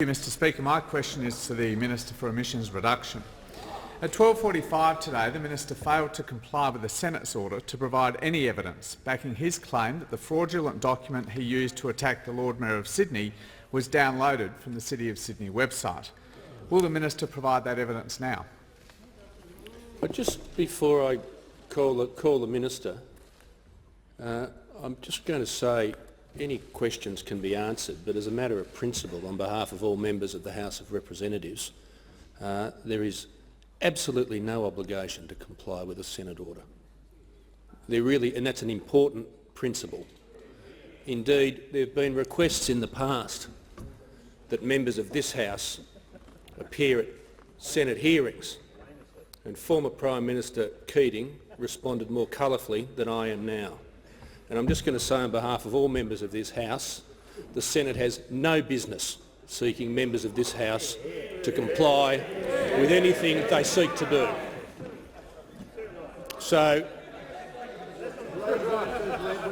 Mr Speaker, my question is to the Minister for Emissions Reduction. At 12:45 today, the Minister failed to comply with the Senate's order to provide any evidence backing his claim that the fraudulent document he used to attack the Lord Mayor of Sydney was downloaded from the City of Sydney website. Will the Minister provide that evidence now? Just before I call the Minister, I'm just going to say any questions can be answered, but as a matter of principle, on behalf of all members of the House of Representatives, there is absolutely no obligation to comply with a Senate order. And that's an important principle. Indeed, there have been requests in the past that members of this House appear at Senate hearings, and former Prime Minister Keating responded more colourfully than I am now. And I'm just going to say on behalf of all members of this House, the Senate has no business seeking members of this House to comply with anything they seek to do. So,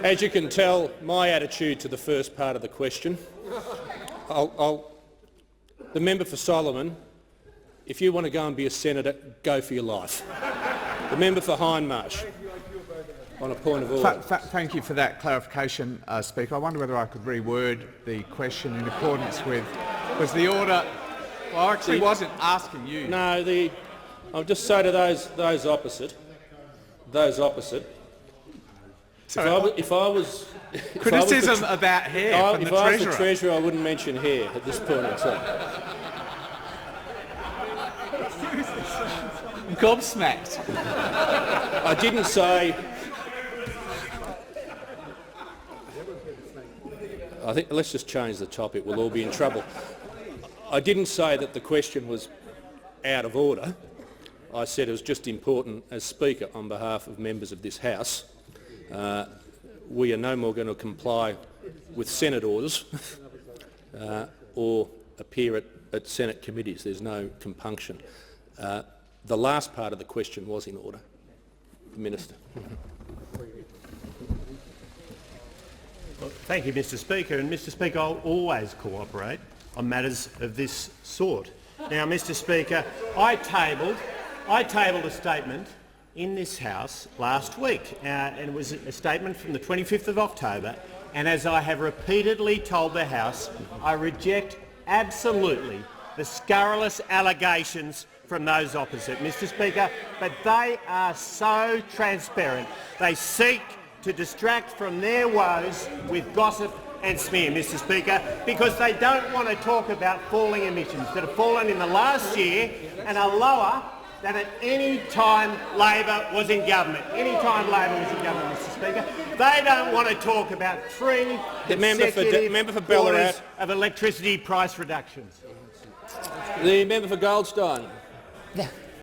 as you can tell, my attitude to the first part of the question, the member for Solomon, if you want to go and be a senator, go for your life. The member for Hindmarsh. On a point of order. Thank you for that clarification, Speaker. I wonder whether I could reword the question in accordance with... Was the order... Well, I actually wasn't asking you. No, I'll just say to those opposite. Sorry, if I was... Criticism about hair from the Treasurer. If I was the Treasurer, I wouldn't mention hair at this point in time. Gobsmacked. I didn't say... I think let's just change the topic. We'll all be in trouble. I didn't say that the question was out of order. I said it was just important as Speaker on behalf of members of this House. We are no more going to comply with Senate orders or appear at Senate committees. There's no compunction. The last part of the question was in order. The Minister. Well, thank you, Mr Speaker. And Mr Speaker, I'll always cooperate on matters of this sort. Now, Mr Speaker, I tabled a statement in this House last week, and it was a statement from the 25th of October, and as I have repeatedly told the House, I reject absolutely the scurrilous allegations from those opposite, Mr Speaker, but they are so transparent. They seek to distract from their woes with gossip and smear, Mr Speaker, because they don't want to talk about falling emissions that have fallen in the last year and are lower than at any time Labor was in government. Mr Speaker. They don't want to talk about three consecutive quarters of electricity price reductions. The member for Goldstein. Yeah.